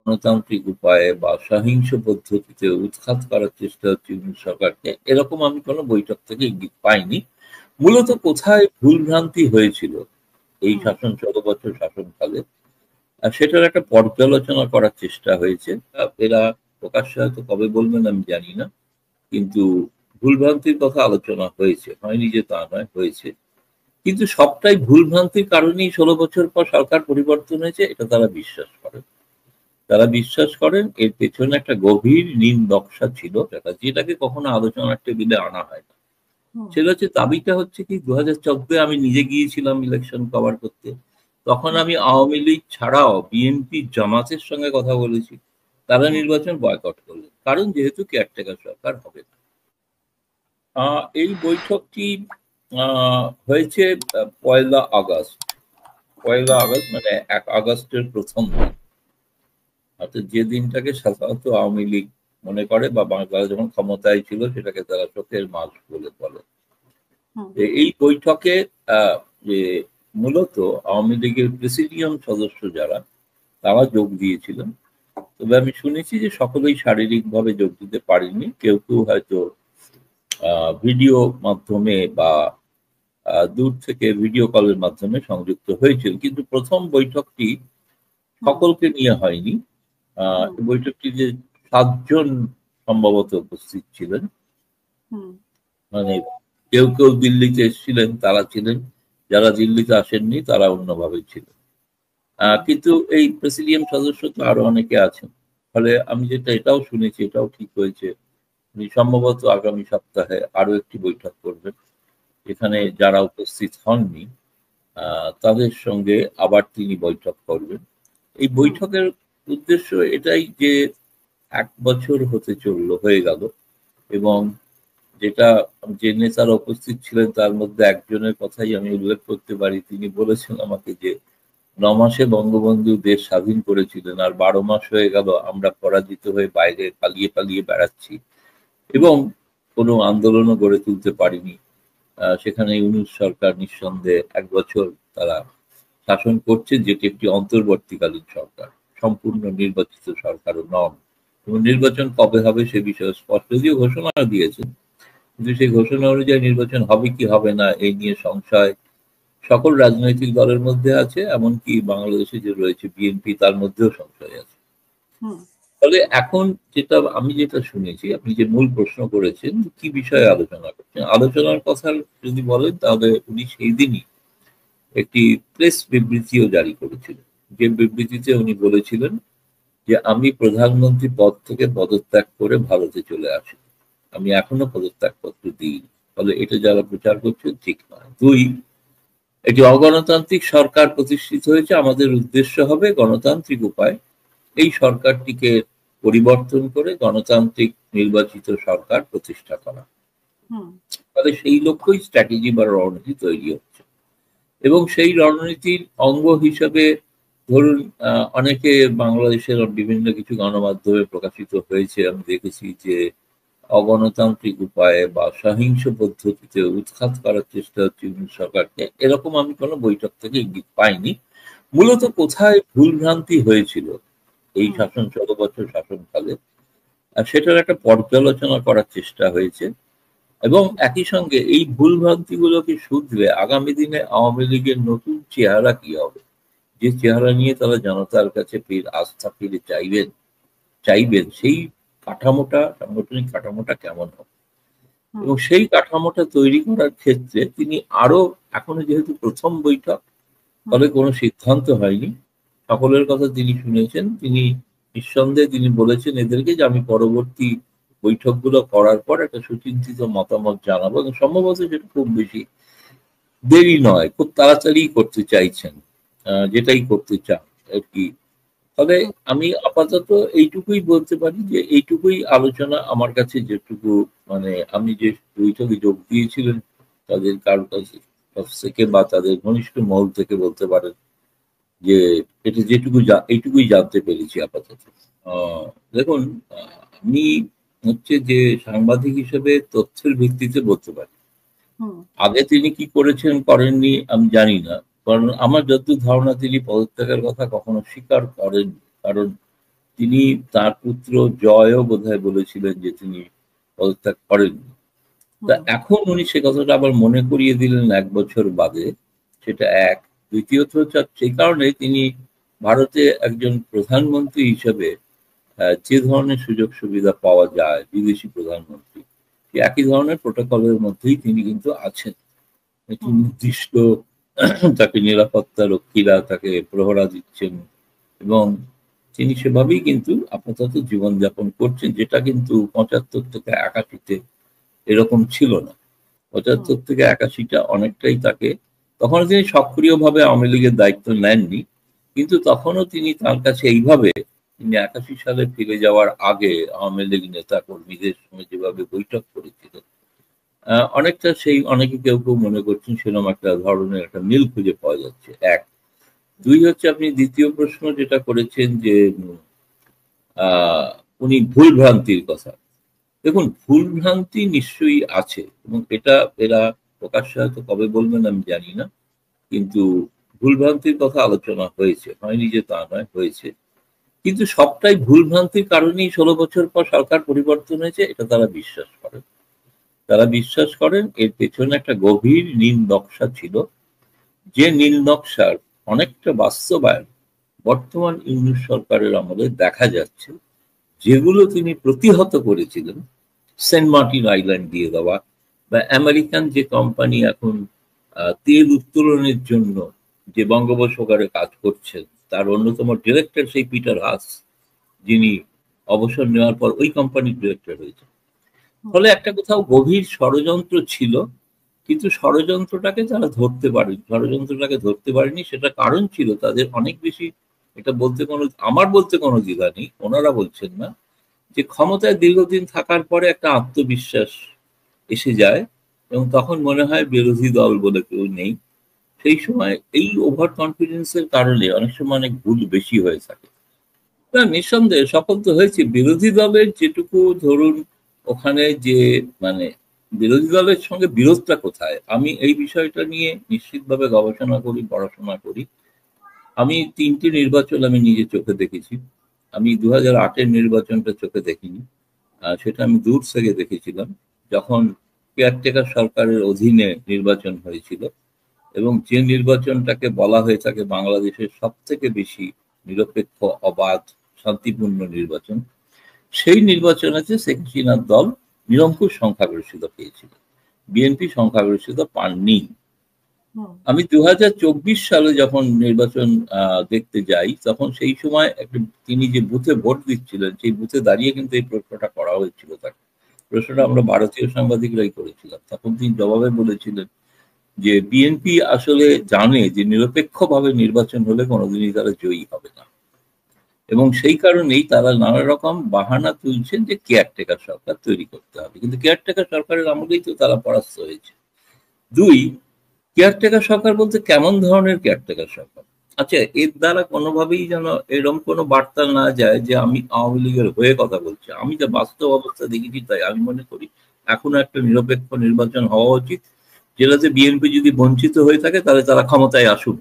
গণতান্ত্রিক উপায়ে বা সহিংস পদ্ধতিতে উৎখাত করার চেষ্টা হচ্ছে ইউনূস সরকারকে, এরকম আমি কোনো বৈঠক থেকে ইঙ্গিত পাইনি। মূলত কোথায় ভুলভ্রান্তি হয়েছিল এই শাসন ১৬ বছর শাসনকালে, সেটার একটা পর্যালোচনা করার চেষ্টা হয়েছে। এরা প্রকাশ্যে হয়তো কবে বলবেন আমি জানি না, কিন্তু ভুলভ্রান্তির কথা আলোচনা হয়েছে, হয়নি যে তা নয়, হয়েছে। কিন্তু সবটাই ভুলভ্রান্তির কারণেই ১৬ বছর পর সরকার পরিবর্তন হয়েছে, এটা তারা বিশ্বাস করেন। তারা বিশ্বাস করেন এর পেছনে একটা গভীর নীল নকশা ছিল, যেটাকে কখনো আলোচনার টেবিলে আনা হয় না। সেটা হচ্ছে, দাবিটা হচ্ছে কি, ২০১৪ আমি নিজে গিয়েছিলাম ইলেকশন কভার করতে। তখন আমি আওয়ামী লীগ ছাড়াও বিএনপি জামাতের সঙ্গে কথা বলেছি, তারা নির্বাচন বয়কট করলেন, কারণ যেহেতু কেয়ারটেকার সরকার হবে না। এই বৈঠকটি হয়েছে ১লা আগস্ট। ১লা আগস্ট মানে ১ আগস্টের প্রথম দিন, অর্থাৎ যে দিনটাকে সাধারণত আওয়ামী লীগ মনে করে বা বাংলা যখন ক্ষমতায় ছিল সেটাকে তারা চোখের মাস বলে বলে। এই বৈঠকে যে মূলত আওয়ামী লীগের প্রেসিডিয়াম সদস্য যারা, তারা যোগ দিয়েছিলেন। তবে আমি শুনেছি যে সকলেই শারীরিকভাবে যোগ দিতে পারেননি, কেউ কেউ হয়তো ভিডিও মাধ্যমে বা দূর থেকে ভিডিও কলের মাধ্যমে সংযুক্ত হয়েছিল। কিন্তু প্রথম বৈঠকটি সকলকে নিয়ে হয়নি। বৈঠকটি যে ৭ জন সম্ভবত উপস্থিত ছিলেন, মানে কেউ কেউ দিল্লিতে এসেছিলেন, তারা ছিলেন, যারা দিল্লিতে আসেননি তারা অন্যভাবে ছিলেন। কিন্তু এই প্রেসিডিয়াম সদস্য তো আরো অনেকে আছেন। ফলে আমি যেটা এটাও শুনেছি, এটাও ঠিক হয়েছে, উনি সম্ভবত আগামী সপ্তাহে আরো একটি বৈঠক করবেন, এখানে যারা উপস্থিত হননি তাদের সঙ্গে আবার তিনি বৈঠক করবেন। এই বৈঠকের উদ্দেশ্য এটাই যে ১ বছর হয়ে গেল, এবং যেটা যে নেতারা উপস্থিত ছিলেন তার মধ্যে একজনের কথাই আমি উল্লেখ করতে পারি। তিনি বলেছেন আমাকে যে ৯ মাসে বঙ্গবন্ধু দেশ স্বাধীন করেছিলেন, আর ১২ মাস হয়ে গেল আমরা পরাজিত হয়ে বাইরে পালিয়ে পালিয়ে বেড়াচ্ছি এবং কোনো আন্দোলনও গড়ে তুলতে পারিনি। সেখানে ইউনূস সরকার নিঃসন্দেহে ১ বছর তারা শাসন করছে, যেটি একটি অন্তর্বর্তীকালীন সরকার, সম্পূর্ণ নির্বাচিত সরকারও নন। এবং নির্বাচন কবে হবে সে বিষয়ে স্পষ্ট যদিও ঘোষণা দিয়েছেন, কিন্তু সেই ঘোষণা অনুযায়ী নির্বাচন হবে কি হবে না এই নিয়ে সংশয় সকল রাজনৈতিক দলের মধ্যে আছে, এমনকি বাংলাদেশে যে রয়েছে বিএনপি, তার মধ্যেও সংশয় আছে। ফলে এখন আমি যেটা শুনেছি, আপনি যে মূল প্রশ্ন করেছেন কি বিষয়ে আলোচনা করছেন, আলোচনার কথা যদি বলেন তাহলে উনি সেই দিনই একটি প্রেস বিবৃতিও জারি করেছিলেন, যে বিবৃতিতে উনি বলেছিলেন যে আমি প্রধানমন্ত্রী পদ থেকে পদত্যাগ করে ভারতে চলে আসি, আমি এখনো পদত্যাগপত্র দিইনি। ফলে এটা যারা প্রচার করছেন ঠিক নয়। ২, একটি অগণতান্ত্রিক সরকার প্রতিষ্ঠিত হয়েছে, আমাদের উদ্দেশ্য হবে গণতান্ত্রিক উপায় এই সরকারটিকে পরিবর্তন করে গণতান্ত্রিক নির্বাচিত সরকার প্রতিষ্ঠা করা। ফলে সেই লক্ষ্যই স্ট্র্যাটেজি বা রণনীতি তৈরি হচ্ছে, এবং সেই রণনীতির অঙ্গ হিসেবে ধরুন অনেকে বাংলাদেশের বিভিন্ন কিছু গণমাধ্যমে প্রকাশিত হয়েছে, আমি দেখেছি যে অগণতান্ত্রিক উপায়ে বা সহিংস পদ্ধতিতে উৎখাত করার চেষ্টা হচ্ছে ইউনূস সরকারকে, এরকম আমি কোনো বৈঠক থেকে ইঙ্গিত পাইনি। মূলত কোথায় ভুলভ্রান্তি হয়েছিল এই শাসন ১৬ বছর শাসনকালে, সেটার একটা পর্যালোচনা করার চেষ্টা হয়েছে, এবং একই সঙ্গে এই ভুলভ্রান্তিগুলোকে শুধরে আগামী দিনে আওয়ামী লীগের নতুন চেহারা কি হবে, যে চেহারা নিয়ে তারা জনতার কাছে আস্থা ফিরে চাইবেন সেই কাঠামোটা, সাংগঠনিক কাঠামোটা কেমন হবে, এবং সেই কাঠামোটা তৈরি করার ক্ষেত্রে তিনি আরো, এখনো যেহেতু প্রথম বৈঠক ফলে কোনো সিদ্ধান্ত হয়নি, সকলের কথা তিনি শুনেছেন, তিনি নিঃসন্দেহে তিনি বলেছেন এদেরকে যে আমি পরবর্তী বৈঠকগুলো করার পর একটা সুচিন্তিত মতামত জানাবো, এবং সম্ভবত সেটা খুব বেশি দেরি নয়, খুব তাড়াতাড়ি করতে চাইছেন, যেটাই করতে চান আর কি। তবে আমি আপাতত এইটুকুই বলতে পারি যে এইটুকুই আলোচনা আমার কাছে, যেটুকু মানে আমি যে বৈঠকে যোগ দিয়েছিলেন তাদের কারো কাছ থেকে বা তাদের ঘনিষ্ঠ মহল থেকে বলতে পারেন যে এটা এইটুকুই জানতে পেরেছি আপাতত। দেখুন, আমি হচ্ছে যে সাংবাদিক হিসেবে তথ্যের ভিত্তিতে বলতে পারি, আগে তিনি কি করেছেন করেননি আমি জানি না, কারণ আমার যতদূর ধারণা তিনি পদত্যাগের কথা কখনো স্বীকার করেননি, কারণ তিনি তার পুত্র জয়ও বোধহয় বলেছিলেন যে তিনি পদত্যাগ করেননি। তা এখন উনি সে কথাটা আবার মনে করিয়ে দিলেন ১ বছর বাদে, সেটা এক। দ্বিতীয়ত হচ্ছে সেই কারণে তিনি ভারতে একজন প্রধানমন্ত্রী হিসেবে যে ধরনের সুযোগ সুবিধা পাওয়া যায় বিদেশি প্রধানমন্ত্রী, সেই একই ধরনের প্রোটোকলের মধ্যেই তিনি কিন্তু আছেন। একটি নির্দিষ্ট তাকে নিরাপত্তা রক্ষীরা তাকে প্রহরা দিচ্ছেন এবং তিনি সেভাবেই কিন্তু আপাতত জীবনযাপন করছেন, যেটা কিন্তু ৭৫ থেকে ৮১-তে এরকম ছিল না। ৭৫ থেকে ৮১টা অনেকটাই তাকে, তখন তিনি সক্রিয়ভাবে আওয়ামী লীগের দায়িত্ব নেননি, কিন্তু তখনও তিনি তার কাছে এইভাবে, তিনি ৮১ সালে ফিরে যাওয়ার আগে আওয়ামী লীগ নেতা কর্মীদের সঙ্গে যেভাবে বৈঠক করেছিলেন, অনেকটা সেই, অনেকে কেউ কেউ মনে করছেন সেরকম একটা ধরনের একটা মিল খুঁজে পাওয়া যাচ্ছে। এক। দুই হচ্ছে আপনি দ্বিতীয় প্রশ্ন যেটা করেছেন যে উনি ভুল ভ্রান্তির কথা। দেখুন, ভুল ভ্রান্তি নিশ্চয়ই আছে এবং এটা এরা প্রকাশ্যে হয়তো কবে বলবেন আমি জানি না, কিন্তু ভুল ভ্রান্তির কথা আলোচনা হয়েছে, হয়নি যে তা নয়, হয়েছে। কিন্তু সবটাই ভুল ভ্রান্তির কারণেই ১৬ বছর পর সরকার পরিবর্তন হয়েছে, এটা তারা বিশ্বাস করেন। তারা বিশ্বাস করেন এর পেছনে একটা গভীর নীল নকশা ছিল, যে নীল নকশার অনেকটা বাস্তবায়ন বর্তমান ইউনূস সরকারের আমলে দেখা যাচ্ছে। যেগুলো তিনি প্রতিহত করেছিলেন, সেন্ট মার্টিন আইল্যান্ড দিয়ে দেওয়া, বা আমেরিকান যে কোম্পানি এখন তেল উত্তোলনের জন্য যে বঙ্গোপসাগরে কাজ করছেন, তার অন্যতম ডিরেক্টর সেই পিটার হাস, যিনি অবসর নেওয়ার পর ওই কোম্পানির ডিরেক্টর হয়েছে। ফলে একটা কোথাও গভীর ষড়যন্ত্র ছিল, কিন্তু ষড়যন্ত্রটাকে তারা ধরতে পারেনি। সেটা কারণ ছিল তাদের অনেক বেশি, এটা বলতে আমার বলতে কোনো দ্বিধা নেই, ওনারা বলছেন না, যে ক্ষমতায় দীর্ঘদিন থাকার পরে একটা আত্মবিশ্বাস এসে যায় এবং তখন মনে হয় বিরোধী দল বলে কেউ নেই। সেই সময় এই ওভার কনফিডেন্সের কারণে অনেক সময় অনেক ভুল বেশি হয়ে থাকে। না, নিঃসন্দেহে সফল তো হয়েছে। বিরোধী দলের যেটুকু ধরুন ওখানে যে মানে বিরোধী দলের সঙ্গে বিরোধটা কোথায়, আমি এই বিষয়টা নিয়ে নিশ্চিতভাবে গবেষণা করি, পড়াশোনা করি। আমি ৩টে নির্বাচন আমি নিজে চোখে দেখেছি। আমি ২০০৮-এর নির্বাচনটা চোখে দেখিনি, সেটা আমি দূর থেকে দেখেছিলাম, যখন কেয়ারটেকার সরকারের অধীনে নির্বাচন হয়েছিল এবং যে নির্বাচনটাকে বলা হয়ে থাকে বাংলাদেশের সব থেকে বেশি নিরপেক্ষ, অবাধ, শান্তিপূর্ণ নির্বাচন, সেই নির্বাচনেতে শেখ হাসিনার দল নিরঙ্কুশ সংখ্যাগরিষ্ঠতা পেয়েছিল, বিএনপি সংখ্যাগরিষ্ঠতা পাননি। আমি ২০২৪ সালে যখন নির্বাচন দেখতে যাই, তখন সেই সময় তিনি যে বুথে ভোট দিচ্ছিলেন, সেই বুথে দাঁড়িয়ে কিন্তু এই প্রশ্নটা করা হয়েছিল তাকে। প্রশ্নটা আমরা ভারতীয় সাংবাদিকরাই করেছিলাম। তখন তিনি জবাবে বলেছিলেন যে বিএনপি আসলে জানে যে নিরপেক্ষভাবে নির্বাচন হলে কোনোদিনই তারা জয়ী হবে না, এবং সেই কারণেই তারা নানা রকম বাহানা তুলছেন যে কেয়ারটেকার সরকার তৈরি করতে হবে, কিন্তু কেয়ারটেকার সরকারের আমলেই তো তারা পরাস্ত হয়েছে। দুই, কেয়ারটেকার সরকার বলতে কেমন ধরনের কেয়ারটেকার সরকার? আচ্ছা, এর দ্বারা কোনোভাবেই যেন এরকম কোনো বার্তা না যায় যে আমি আওয়ামী লীগের হয়ে কথা বলছি। আমি যা বাস্তব অবস্থা দেখেছি তাই আমি মনে করি এখনো একটা নিরপেক্ষ নির্বাচন হওয়া উচিত, যেটাতে বিএনপি যদি বঞ্চিত হয়ে থাকে তাহলে তারা ক্ষমতায় আসুন,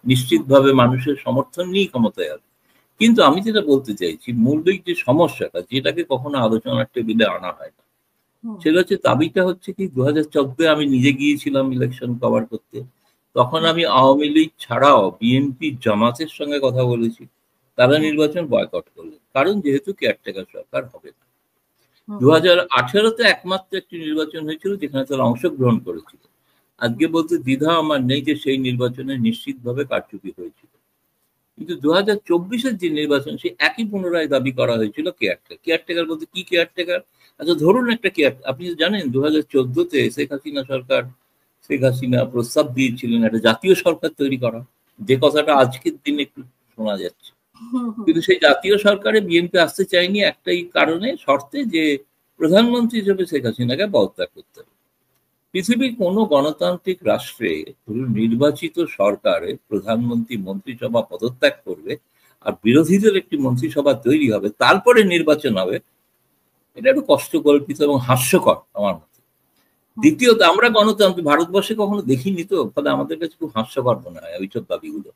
নিশ্চিতভাবে মানুষের সমর্থন নিয়েই ক্ষমতায় আসুন। কিন্তু আমি যেটা বলতে চাইছি, মৌলিক যে সমস্যাটা, যেটাকে কখনো আলোচনার টেবিলে আনা হয় না, সেটা হচ্ছে, দাবিটা হচ্ছে কি, ২০১৪ আমি নিজে গিয়েছিলাম ইলেকশন কভার করতে। তখন আমি আওয়ামী লীগ ছাড়াও বিএনপি, জামাতের সঙ্গে কথা বলেছি, তারা নির্বাচন বয়কট করলেন, কারণ যেহেতু কেয়ারটেকার সরকার হবে না। ২০১৮-তে একমাত্র একটি নির্বাচন হয়েছিল যেখানে তারা অংশগ্রহণ করেছিল। আজকে বলতে দ্বিধা আমার নেই যে সেই নির্বাচনে নিশ্চিতভাবে কারচুপি হয়েছিল। কিন্তু ২০২৪-এর যে নির্বাচন, সেই একই পুনরায় দাবি করা হয়েছিল কেয়ারটেকার। কেয়ারটেকার বলতে কি কেয়ারটেকার? আচ্ছা, ধরুন একটা আপনি জানেন ২০১৪-তে শেখ হাসিনা প্রস্তাব দিয়েছিলেন একটা জাতীয় সরকার তৈরি করা, যে কথাটা আজকের দিনে একটু শোনা যাচ্ছে। কিন্তু সেই জাতীয় সরকারে বিএনপি আসতে চায়নি একটাই কারণে, শর্তে, যে প্রধানমন্ত্রী হিসেবে শেখ হাসিনাকে পদত্যাগ করতে হবে। পৃথিবীর কোনো গণতান্ত্রিক রাষ্ট্রে নির্বাচিত সরকারে প্রধানমন্ত্রী মন্ত্রিসভা পদত্যাগ করবে আর বিরোধীদের একটি মন্ত্রিসভা তৈরি হবে, তারপরে নির্বাচন হবে, এটা একটু কষ্টকল্পিত এবং হাস্যকর আমার মতে। দ্বিতীয়ত, আমরা গণতান্ত্রিক ভারতবর্ষে কখনো দেখিনি, তো ফলে আমাদের কাছে খুব হাস্যকর মনে হয় ওইসব দাবিগুলো।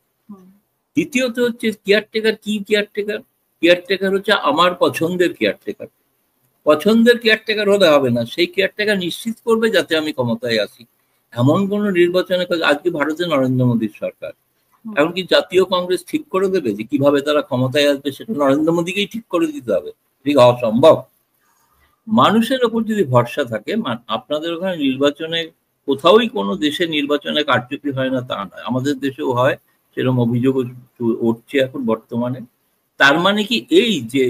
দ্বিতীয়ত হচ্ছে কেয়ারটেকার কি? কেয়ারটেকার কেয়ারটেকার হচ্ছে আমার পছন্দের কেয়ারটেকার। পছন্দের কেয়ারটেকার হলে হবে না, সেই কেয়ারটেকার নিশ্চিত করবে যাতে আমি ক্ষমতায় আসি। এমন কোন নির্বাচনে আজকে ভারতে নরেন্দ্র মোদীর সরকার, এমনকি জাতীয় কংগ্রেস ঠিক করে দেবে যে কিভাবে তারা ক্ষমতায় আসবে, সেটা নরেন্দ্র মোদীকেই ঠিক করে দিতে হবে? ঠিক অসম্ভব। মানুষের ওপর যদি ভরসা থাকে, আপনাদের ওখানে নির্বাচনে কোথাওই কোনো দেশে নির্বাচনে কারচুপি হয় না তা নয়, আমাদের দেশেও হয়, সেরকম অভিযোগ উঠছে এখন বর্তমানে। তার মানে কি এই যে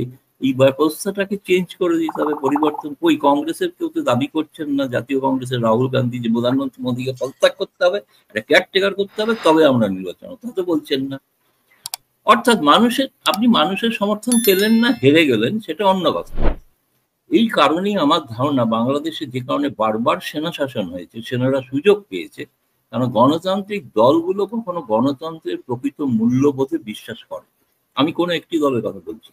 এই ব্যবস্থাটাকে চেঞ্জ করে দিতে হবে, পরিবর্তন? ওই কংগ্রেসের কেউ তো দাবি করছেন না, জাতীয় কংগ্রেসের রাহুল গান্ধী, যে প্রধানমন্ত্রী মোদীকে পদত্যাগ করতে হবে, এটা কেয়ারটেকার করতে হবে, তবে আমরা নির্বাচন, তা তো বলছেন না। অর্থাৎ আপনি মানুষের সমর্থন পেলেন না, হেরে গেলেন, সেটা অন্য কথা। এই কারণেই আমার ধারণা বাংলাদেশে যে কারণে বারবার সেনা শাসন হয়েছে, সেনারা সুযোগ পেয়েছে, কারণ গণতান্ত্রিক দলগুলো কখনো গণতন্ত্রের প্রকৃত মূল্যবোধে বিশ্বাস করে। আমি কোনো একটি দলের কথা বলছি।